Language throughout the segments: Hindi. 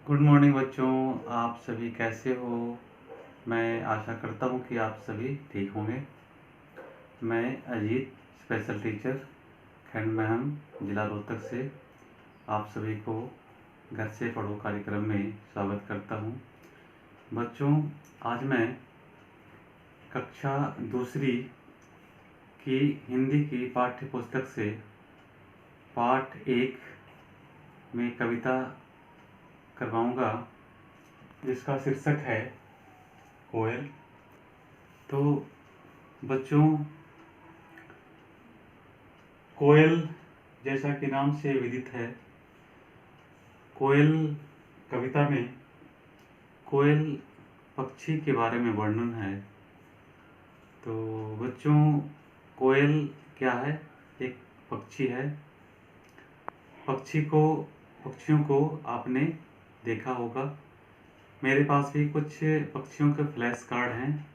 गुड मॉर्निंग बच्चों। आप सभी कैसे हो? मैं आशा करता हूँ कि आप सभी ठीक होंगे। मैं अजीत, स्पेशल टीचर, खंड महम, जिला रोहतक से आप सभी को घर से पढ़ो कार्यक्रम में स्वागत करता हूँ। बच्चों, आज मैं कक्षा दूसरी की हिंदी की पाठ्य पुस्तक से पाठ 1 में कविता करवाऊँगा, जिसका शीर्षक है कोयल। तो बच्चों, कोयल जैसा कि नाम से विदित है, कोयल कविता में कोयल पक्षी के बारे में वर्णन है। तो बच्चों, कोयल क्या है? एक पक्षी है। पक्षियों को आपने देखा होगा। मेरे पास भी कुछ पक्षियों के फ्लैश कार्ड हैं।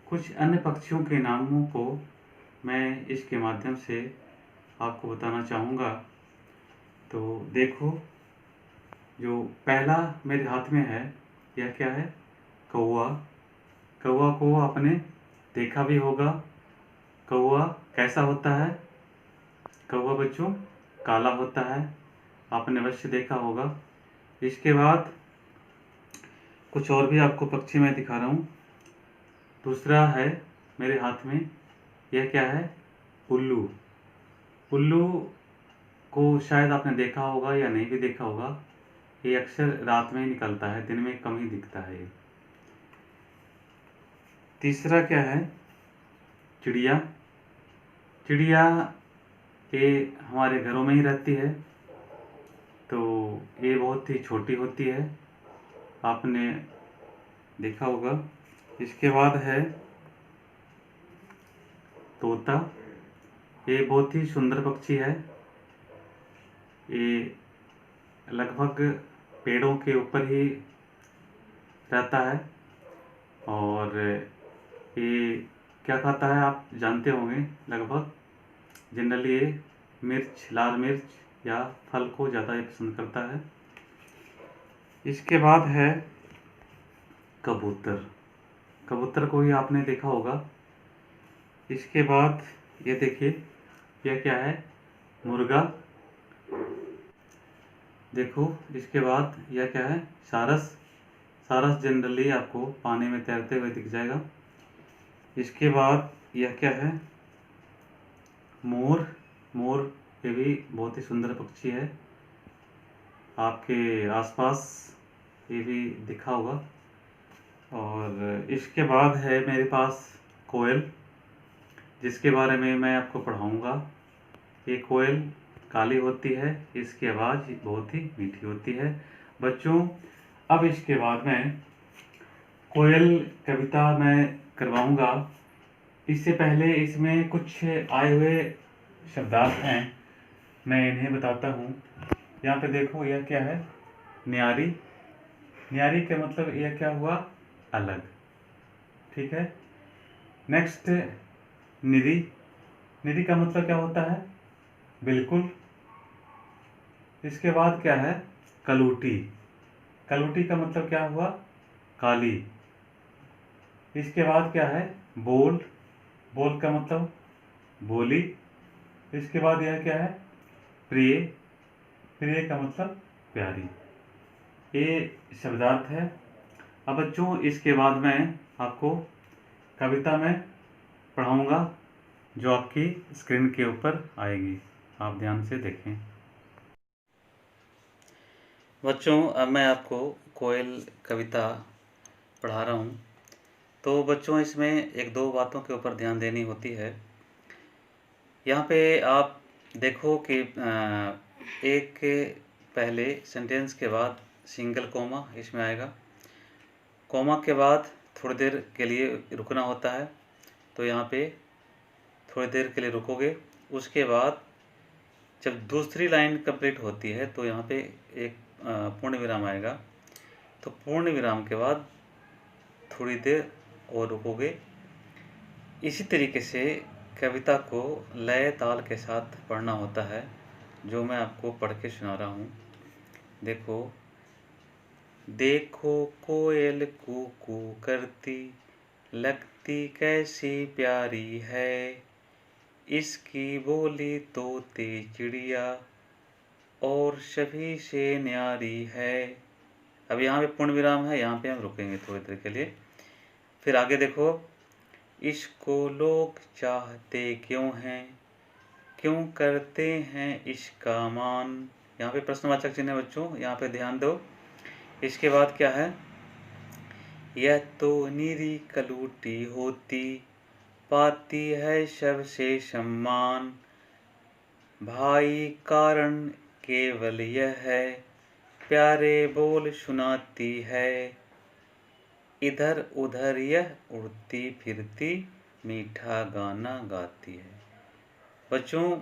कुछ अन्य पक्षियों के नामों को मैं इसके माध्यम से आपको बताना चाहूँगा। तो देखो, जो पहला मेरे हाथ में है, यह क्या है? कौवा। कौवा को आपने देखा भी होगा। कौवा कैसा होता है? कौवा बच्चों काला होता है, आपने अवश्य देखा होगा। इसके बाद कुछ और भी आपको पक्षी मैं दिखा रहा हूँ। दूसरा है मेरे हाथ में, यह क्या है? उल्लू। उल्लू को शायद आपने देखा होगा या नहीं भी देखा होगा। ये अक्सर रात में ही निकलता है, दिन में कम ही दिखता है ये। तीसरा क्या है? चिड़िया। चिड़िया ये हमारे घरों में ही रहती है। तो ये बहुत ही छोटी होती है, आपने देखा होगा। इसके बाद है तोता। ये बहुत ही सुंदर पक्षी है। ये लगभग पेड़ों के ऊपर ही रहता है और ये क्या खाता है आप जानते होंगे लगभग। जनरली ये मिर्च, लाल मिर्च या फल को ज़्यादा ये पसंद करता है। इसके बाद है कबूतर। कबूतर को ही आपने देखा होगा। इसके बाद ये देखिए, यह क्या है? मुर्गा। देखो, इसके बाद यह क्या है? सारस। सारस जनरली आपको पानी में तैरते हुए दिख जाएगा। इसके बाद यह क्या है? मोर। मोर ये भी बहुत ही सुंदर पक्षी है, आपके आसपास ये भी दिखा होगा। और इसके बाद है मेरे पास कोयल, जिसके बारे में मैं आपको पढ़ाऊँगा। ये कोयल काली होती है, इसकी आवाज़ बहुत ही मीठी होती है। बच्चों, अब इसके बाद मैं कोयल कविता मैं करवाऊँगा। इससे पहले इसमें कुछ आए हुए शब्दार्थ हैं, मैं इन्हें बताता हूँ। यहाँ पे देखो, यह क्या है? न्यारी। न्यारी का मतलब यह क्या हुआ? अलग। ठीक है। नेक्स्ट, निरी। निरी का मतलब क्या होता है? बिल्कुल। इसके बाद क्या है? कलूटी। कलूटी का मतलब क्या हुआ? काली। इसके बाद क्या है? बोल। बोल का मतलब बोली। इसके बाद यह क्या है? प्रिय। प्रिय का मतलब प्यारी। ये शब्दार्थ है। अब बच्चों, इसके बाद मैं आपको कविता में पढ़ाऊँगा, जो आपकी स्क्रीन के ऊपर आएगी। आप ध्यान से देखें। बच्चों, अब मैं आपको कोयल कविता पढ़ा रहा हूँ। तो बच्चों, इसमें एक दो बातों के ऊपर ध्यान देनी होती है। यहाँ पे आप देखो कि एक पहले सेंटेंस के बाद सिंगल कोमा इसमें आएगा। कोमा के बाद थोड़ी देर के लिए रुकना होता है, तो यहाँ पे थोड़ी देर के लिए रुकोगे। उसके बाद जब दूसरी लाइन कंप्लीट होती है तो यहाँ पे एक पूर्ण विराम आएगा। तो पूर्ण विराम के बाद थोड़ी देर और रुकोगे। इसी तरीके से कविता को लय ताल के साथ पढ़ना होता है, जो मैं आपको पढ़ के सुना रहा हूँ। देखो, देखो कोयल कूकू करती, लगती कैसी प्यारी है, इसकी बोली तोते चिड़िया और सभी से न्यारी है। अब यहाँ पे पूर्ण विराम है, यहाँ पे हम रुकेंगे थोड़ी देर के लिए। फिर आगे देखो, इसको लोग चाहते क्यों हैं, क्यों करते हैं इसका मान। यहाँ पे प्रश्नवाचक चिन्ह है बच्चों, यहाँ पे ध्यान दो। इसके बाद क्या है, यह तो निरी कलूटी होती, पाती है सबसे सम्मान, भाई कारण केवल यह है, प्यारे बोल सुनाती है, इधर उधर यह उड़ती फिरती, मीठा गाना गाती है। बच्चों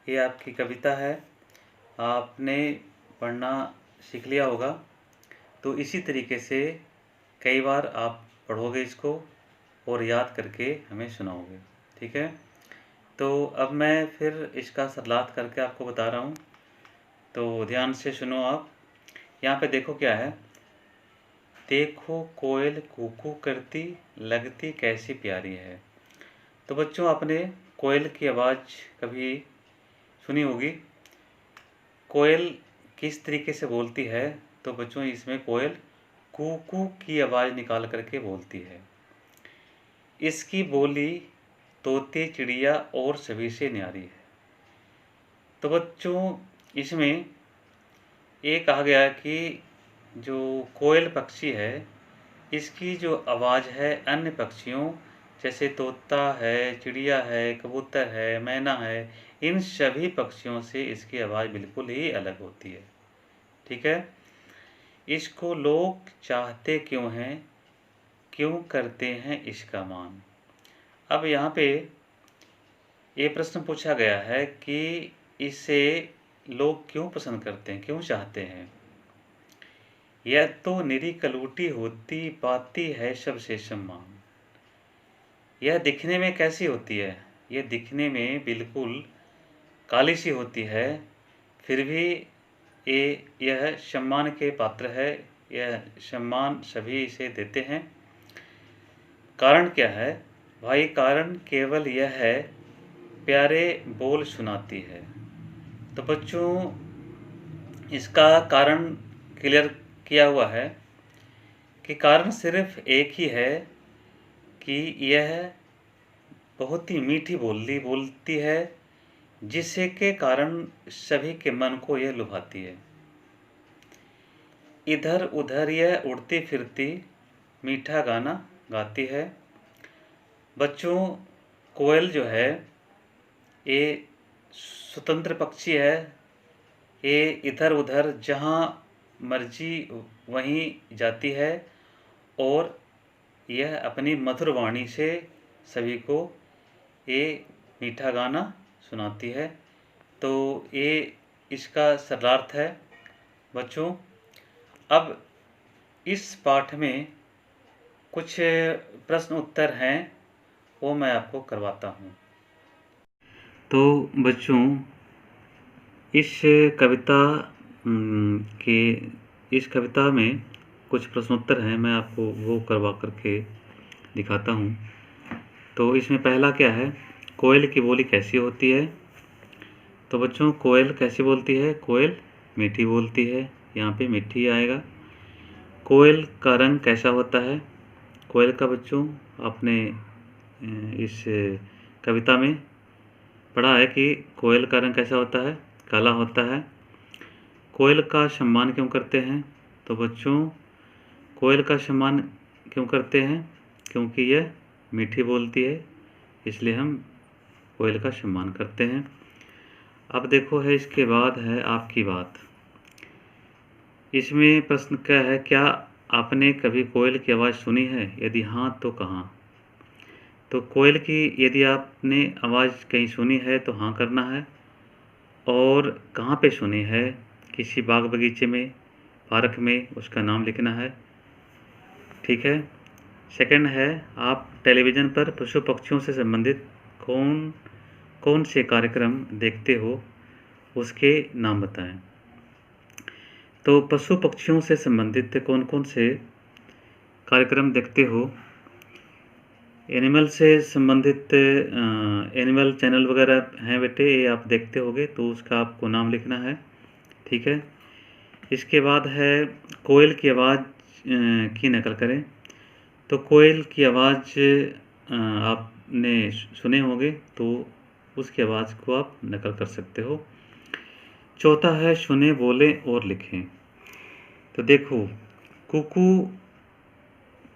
ये आपकी कविता है, आपने पढ़ना सीख लिया होगा, तो इसी तरीके से कई बार आप पढ़ोगे इसको और याद करके हमें सुनाओगे, ठीक है। तो अब मैं फिर इसका सरलार्थ करके आपको बता रहा हूँ, तो ध्यान से सुनो आप। यहाँ पे देखो क्या है, देखो कोयल कूकू करती, लगती कैसी प्यारी है। तो बच्चों आपने कोयल की आवाज़ कभी सुनी होगी, कोयल किस तरीके से बोलती है। तो बच्चों इसमें कोयल कूकू की आवाज़ निकाल करके बोलती है, इसकी बोली तोते चिड़िया और सभी से न्यारी है। तो बच्चों इसमें ये कहा गया कि जो कोयल पक्षी है, इसकी जो आवाज़ है अन्य पक्षियों जैसे तोता है, चिड़िया है, कबूतर है, मैना है, इन सभी पक्षियों से इसकी आवाज़ बिल्कुल ही अलग होती है, ठीक है। इसको लोग चाहते क्यों हैं, क्यों करते हैं इसका मान। अब यहाँ पे ये प्रश्न पूछा गया है कि इसे लोग क्यों पसंद करते हैं, क्यों चाहते हैं। यह तो निरी कलूटी होती, पाती है सबसे सम्मान। यह दिखने में कैसी होती है, यह दिखने में बिल्कुल काली सी होती है, फिर भी यह सम्मान के पात्र है, यह सम्मान सभी इसे देते हैं। कारण क्या है भाई, कारण केवल यह है, प्यारे बोल सुनाती है। तो बच्चों इसका कारण क्लियर किया हुआ है कि कारण सिर्फ एक ही है कि यह बहुत ही मीठी बोली बोलती है, जिससे के कारण सभी के मन को यह लुभाती है। इधर उधर यह उड़ती फिरती, मीठा गाना गाती है। बच्चों कोयल जो है ये स्वतंत्र पक्षी है, ये इधर उधर जहाँ मर्जी वहीं जाती है और यह अपनी मधुर वाणी से सभी को ये मीठा गाना सुनाती है। तो ये इसका सरलार्थ है। बच्चों अब इस पाठ में कुछ प्रश्न उत्तर हैं, वो मैं आपको करवाता हूँ। तो बच्चों इस कविता इस कविता में कुछ प्रश्नोत्तर हैं, मैं आपको वो करवा करके दिखाता हूँ। तो इसमें पहला क्या है, कोयल की बोली कैसी होती है। तो बच्चों कोयल कैसी बोलती है, कोयल मीठी बोलती है, यहाँ पे मीठी आएगा। कोयल का रंग कैसा होता है, कोयल का बच्चों आपने इस कविता में पढ़ा है कि कोयल का रंग कैसा होता है, काला होता है। कोयल का सम्मान क्यों करते हैं। तो बच्चों कोयल का सम्मान क्यों करते हैं, क्योंकि यह मीठी बोलती है, इसलिए हम कोयल का सम्मान करते हैं। अब देखो है इसके बाद है आपकी बात। इसमें प्रश्न क्या है, क्या आपने कभी कोयल की आवाज़ सुनी है, यदि हाँ तो कहाँ। तो कोयल की यदि आपने आवाज़ कहीं सुनी है तो हाँ करना है, और कहाँ पे सुनी है, किसी बाग बगीचे में, पार्क में, उसका नाम लिखना है, ठीक है। सेकंड है, आप टेलीविज़न पर पशु पक्षियों से संबंधित कौन कौन से कार्यक्रम देखते हो, उसके नाम बताएं। तो पशु पक्षियों से संबंधित कौन कौन से कार्यक्रम देखते हो? एनिमल से संबंधित एनिमल चैनल वगैरह हैं बेटे, ये आप देखते होगे, तो उसका आपको नाम लिखना है, ठीक है। इसके बाद है कोयल की आवाज़ की नकल करें। तो कोयल की आवाज़ आपने सुने होंगे, तो उसकी आवाज़ को आप नकल कर सकते हो। चौथा है सुने, बोले और लिखें। तो देखो, कुकू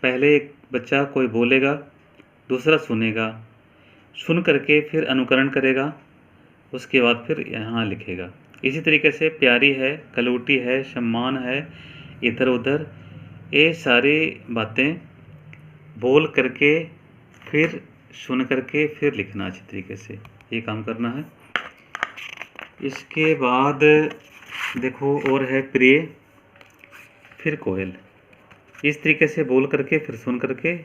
पहले एक बच्चा कोई बोलेगा, दूसरा सुनेगा, सुन करके फिर अनुकरण करेगा, उसके बाद फिर यहाँ लिखेगा। इसी तरीके से प्यारी है, कलूटी है, सम्मान है, इधर उधर, ये सारी बातें बोल करके फिर सुन करके फिर लिखना अच्छी तरीके से, ये काम करना है। इसके बाद देखो और है प्रिय, फिर कोयल, इस तरीके से बोल करके फिर सुन करके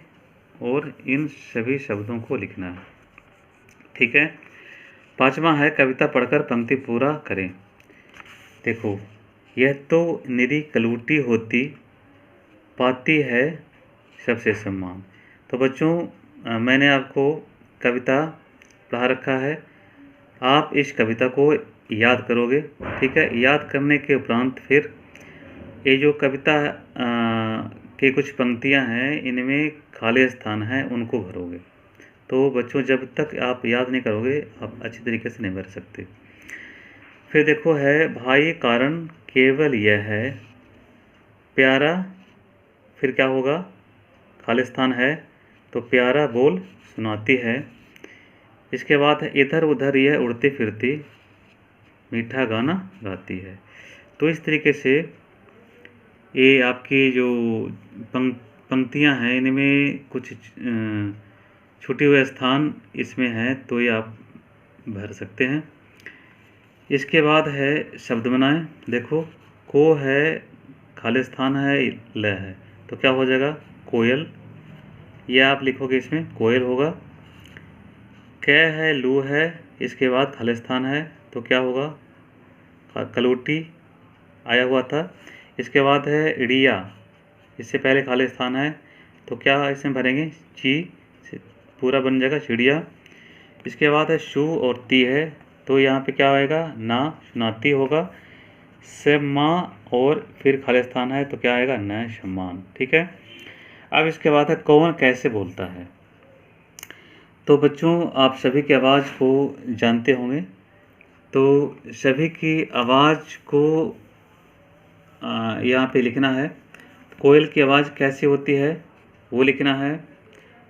और इन सभी शब्दों को लिखना है, ठीक है। पांचवा है कविता पढ़कर पंक्ति पूरा करें। देखो, यह तो निरी कलूटी होती, पाती है सबसे सम्मान। तो बच्चों, मैंने आपको कविता पढ़ा रखा है, आप इस कविता को याद करोगे, ठीक है। याद करने के उपरांत फिर ये जो कविता के कुछ पंक्तियां हैं, इनमें खाली स्थान हैं, उनको भरोगे। तो बच्चों, जब तक आप याद नहीं करोगे, आप अच्छी तरीके से नहीं भर सकते। फिर देखो है भाई कारण केवल यह है, प्यारा, फिर क्या होगा, खाली स्थान है, तो प्यारा बोल सुनाती है। इसके बाद है इधर उधर यह उड़ती फिरती, मीठा गाना गाती है। तो इस तरीके से ये आपकी जो पंक्तियां हैं, इनमें कुछ छूटे हुए स्थान इसमें हैं, तो ये आप भर सकते हैं। इसके बाद है शब्द बनाएं। देखो, को है, खाली स्थान है, ल है, तो क्या हो जाएगा, कोयल, ये आप लिखोगे, इसमें कोयल होगा। कै है, लू है, इसके बाद खाली स्थान है, तो क्या होगा, कलूटी आया हुआ था। इसके बाद है इड़िया, इससे पहले खाली स्थान है, तो क्या इसमें भरेंगे, ची, पूरा बन जाएगा चिड़िया। इसके बाद है शु और ती है, तो यहाँ पे क्या आएगा, ना, सुनाती होगा। से माँ और फिर खाली स्थान है, तो क्या आएगा, न, सम्मान, ठीक है। अब इसके बाद है कौन कैसे बोलता है। तो बच्चों, आप सभी की आवाज़ को जानते होंगे, तो सभी की आवाज़ को यहाँ पे लिखना है। कोयल की आवाज़ कैसी होती है वो लिखना है,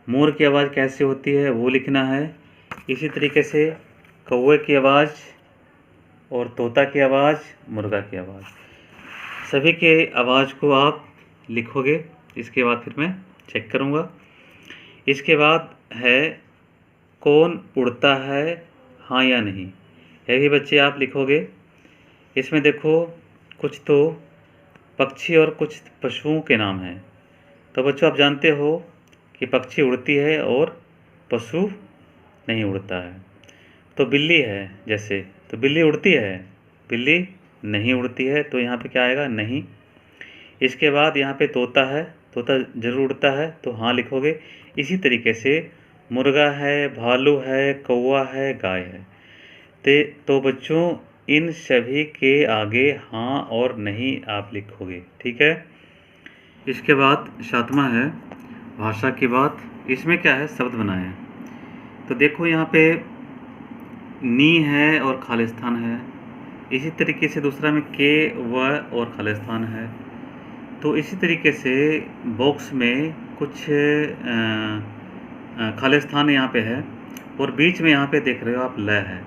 मोर की आवाज़ कैसी होती है वो लिखना है। इसी तरीके से कौवे की आवाज़ और तोता की आवाज़, मुर्गा की आवाज़, सभी के आवाज़ को आप लिखोगे। इसके बाद फिर मैं चेक करूँगा। इसके बाद है कौन उड़ता है, हाँ या नहीं, यह भी बच्चे आप लिखोगे। इसमें देखो, कुछ तो पक्षी और कुछ पशुओं के नाम हैं। तो बच्चों, आप जानते हो कि पक्षी उड़ती है और पशु नहीं उड़ता है। तो बिल्ली है जैसे, तो बिल्ली उड़ती है, बिल्ली नहीं उड़ती है, तो यहाँ पे क्या आएगा, नहीं। इसके बाद यहाँ पे तोता है, तोता जरूर उड़ता है, तो हाँ लिखोगे। इसी तरीके से मुर्गा है, भालू है, कौवा है, गाय है। तो बच्चों, इन सभी के आगे हाँ और नहीं आप लिखोगे, ठीक है। इसके बाद सातवां है भाषा की बात। इसमें क्या है, शब्द बनाए। तो देखो, यहाँ पे नी है और खाली स्थान है। इसी तरीके से दूसरा में के, व और खाली स्थान है। तो इसी तरीके से बॉक्स में कुछ खाली स्थान यहाँ पे है, और बीच में यहाँ पे देख रहे हो आप ल है।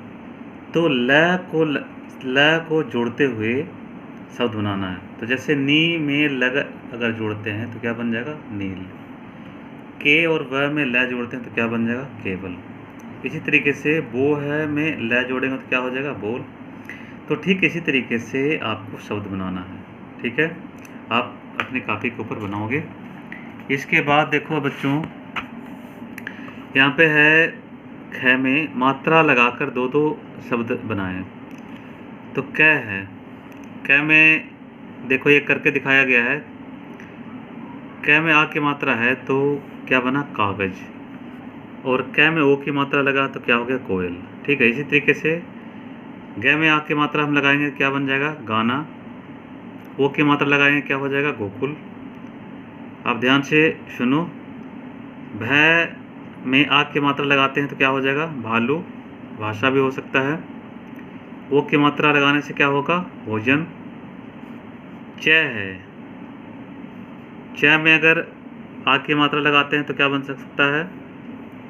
तो ल को जोड़ते हुए शब्द बनाना है। तो जैसे नी में लग अगर जोड़ते हैं तो क्या बन जाएगा, नील। के और व में ल जोड़ते हैं तो क्या बन जाएगा, केवल। इसी तरीके से बो है में ल जोड़ेंगे तो क्या हो जाएगा, बोल। तो ठीक इसी तरीके से आपको शब्द बनाना है, ठीक है। आप अपनी कॉपी के ऊपर बनाओगे। इसके बाद देखो बच्चों, यहाँ पे है ख में मात्रा लगाकर दो शब्द बनाएं। तो कै है, कै में देखो ये करके दिखाया गया है। कै में आ की मात्रा है तो क्या बना, कागज, और कै में ओ की मात्रा लगा तो क्या हो गया, कोयल। ठीक है, इसी तरीके से गै में आ की मात्रा हम लगाएंगे क्या बन जाएगा, गाना। ओ की मात्रा लगाएंगे क्या हो जाएगा, गोकुल। आप ध्यान से सुनो, भै में आ की मात्रा लगाते हैं तो क्या हो जाएगा, भालू, भाषा भी हो सकता है। ओ की मात्रा लगाने से क्या होगा, भोजन। च है, च में अगर आ की मात्रा लगाते हैं तो क्या बन सकता है,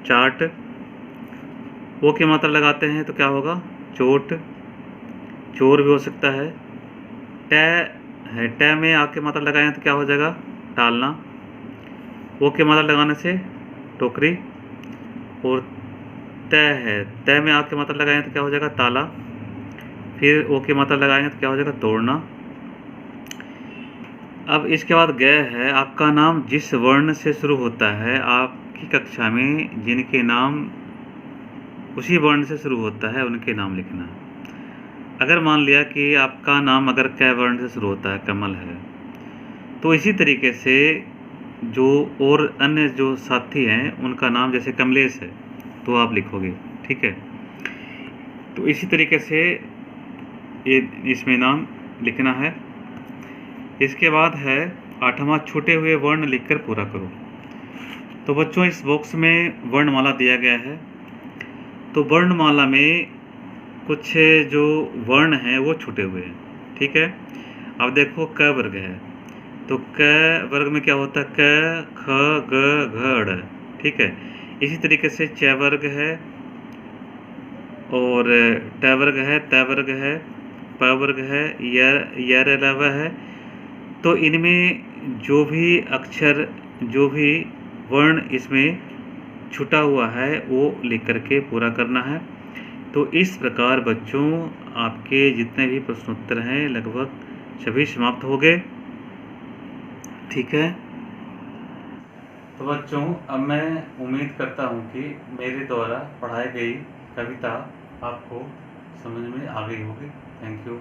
चाट। ओ की मात्रा लगाते हैं तो क्या होगा, चोट, चोर भी हो सकता है। ट है, ट में आ की मात्रा लगाएं तो क्या हो जाएगा, टालना। ओ की मात्रा लगाने से टोकरी, और त है, त में आ की मात्रा लगाएं तो क्या हो जाएगा, ताला। फिर ओ की मात्रा लगाएंगे तो क्या हो जाएगा, तोड़ना। अब इसके बाद ग है, आपका नाम जिस वर्ण से शुरू होता है, आपकी कक्षा में जिनके नाम उसी वर्ण से शुरू होता है उनके नाम लिखना है। अगर मान लिया कि आपका नाम अगर क वर्ण से शुरू होता है, कमल है, तो इसी तरीके से जो और अन्य जो साथी हैं उनका नाम जैसे कमलेश है तो आप लिखोगे। ठीक है, तो इसी तरीके से ये इसमें नाम लिखना है। इसके बाद है 8वां, छूटे हुए वर्ण लिखकर पूरा करो। तो बच्चों इस बॉक्स में वर्णमाला दिया गया है। तो वर्णमाला में कुछ जो वर्ण हैं वो छूटे हुए हैं। ठीक है, अब देखो क वर्ग है, तो क वर्ग में क्या होता है, क ख ग घ ड़। ठीक है, इसी तरीके से च वर्ग है, और ट वर्ग है, त वर्ग है, प वर्ग है, य लव है। तो इनमें जो भी अक्षर, जो भी वर्ण इसमें छुटा हुआ है वो लिख करके पूरा करना है। तो इस प्रकार बच्चों आपके जितने भी प्रश्नोत्तर हैं लगभग सभी समाप्त हो गए। ठीक है, तो बच्चों अब मैं उम्मीद करता हूँ कि मेरे द्वारा पढ़ाई गई कविता आपको समझ में आ गई होगी। Thank you.